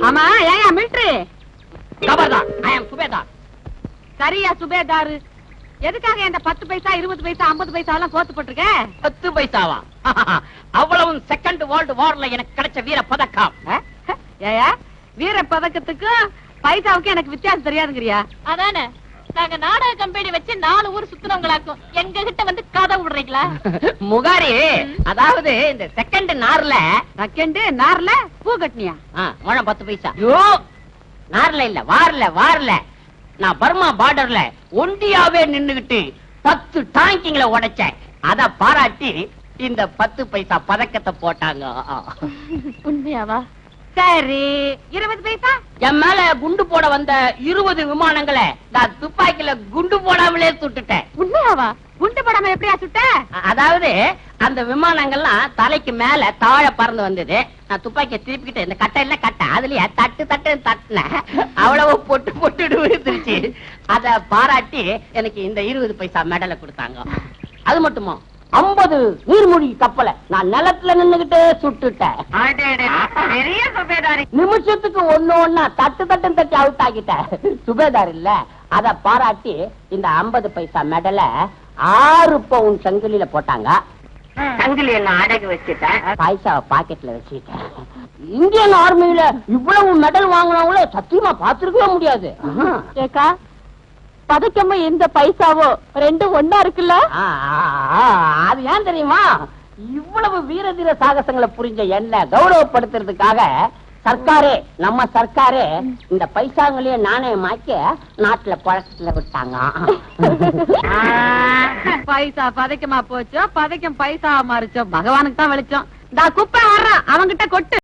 ஆமா ஏயா military கபர்தார், I am சுபேதார். சரியா சுபேதாரு, எதுக்காக இந்த 10 பைசா 20 பைசா 50 பைசா எல்லாம் கோத்து போட்டிருக்க? 10 பைசாவா? அவ்வளவு செகண்ட் வேர்ல்டு வார்ல எனக்கு கிடைச்ச வீர பதக்கம். ஏயா வீர பதக்கத்துக்கும் பைசாவுக்கு எனக்கு வித்தியாசம் தெரியாதுங்கறியா? அதானே, நாங்க நாடக கம்பெனி வச்சு 4 ஊர் சுத்துனவங்களாக்கும் எங்க கிட்ட வந்து கதை விடுறீங்களா? முகாரி, அதாவது இந்த செகண்ட் நார்ல பூ கட்டினியா? முழம் 10 பைசா. ஐயோ, நார்ல இல்ல, வார்ல நான் பர்மா பார்டர்ல ஒண்டியாவே நின்னுகிட்டு 10 டாங்கிங்களை உடைச்சேன். அத பாராட்டி இந்த 10 பைசா பதக்கத்தை போட்டாங்க. உண்மையாவா? சரி 20 பைசா? என் மேல குண்டு போட வந்த 20 விமானங்களை நான் துப்பாக்கில குண்டு போடாமலே சுட்டுட்டேன். உண்மையாவா? குண்டு படாம எப்படியா சுட்ட? அதாவது அந்த விமானங்கள்லாம் தலைக்கு மேல தாழ பறந்து வந்தது. நான் துப்பாக்கிய திருப்பிக்கிட்டு இந்த கட்டை கட்ட அதுலயே தட்டு தட்டுனேன். அவ்வளவு பொட்டு விழுந்துருச்சு. அத பாராட்டி எனக்கு இந்த 20 பைசா மெடலை கொடுத்தாங்க. அது மட்டுமா, 50 நீர்மூழ்கி கப்பலை நான் நிலத்துல நின்னுகிட்டே சுட்டுட்டேன். பெரிய சுபேதாரி. நிமிஷத்துக்கு ஒண்ணு தட்டு அவுட் ஆகிட்டேன். சுபேதார் இல்ல, அத பாராட்டி இந்த 50 பைசா மெடலை 6 பவுன் சங்கிலியில போட்டாங்க. சங்கிலி என்ன அடகு வச்சுட்டேன், பைசாவை பாக்கெட்ல வச்சுட்டேன். இந்தியன் ஆர்மியில இவ்வளவு மெடல் வாங்கினவங்கள சத்தியமா பாத்துருக்கவே முடியாது. ஏக்கா, பதக்கமும் இந்த பைசாவோ ரெண்டும் ஒன்னா இருக்குல்ல? அது ஏன் தெரியுமா? இவ்வளவு வீரதீர சாகசங்களை புரிஞ்ச என்ன கௌரவப்படுத்துறதுக்காக நம்ம சர்க்காரே இந்த பைசாங்களையே நாணயமாக்கி நாட்டுல பழக்கத்துல விட்டாங்க. பைசா பதைக்கமா போச்சோ, பதைக்கம் பைசா மாறிச்சோ, பகவானுக்கு தான் வெளிச்சம். குப்பை வர்றான், அவங்கிட்ட கொட்டு.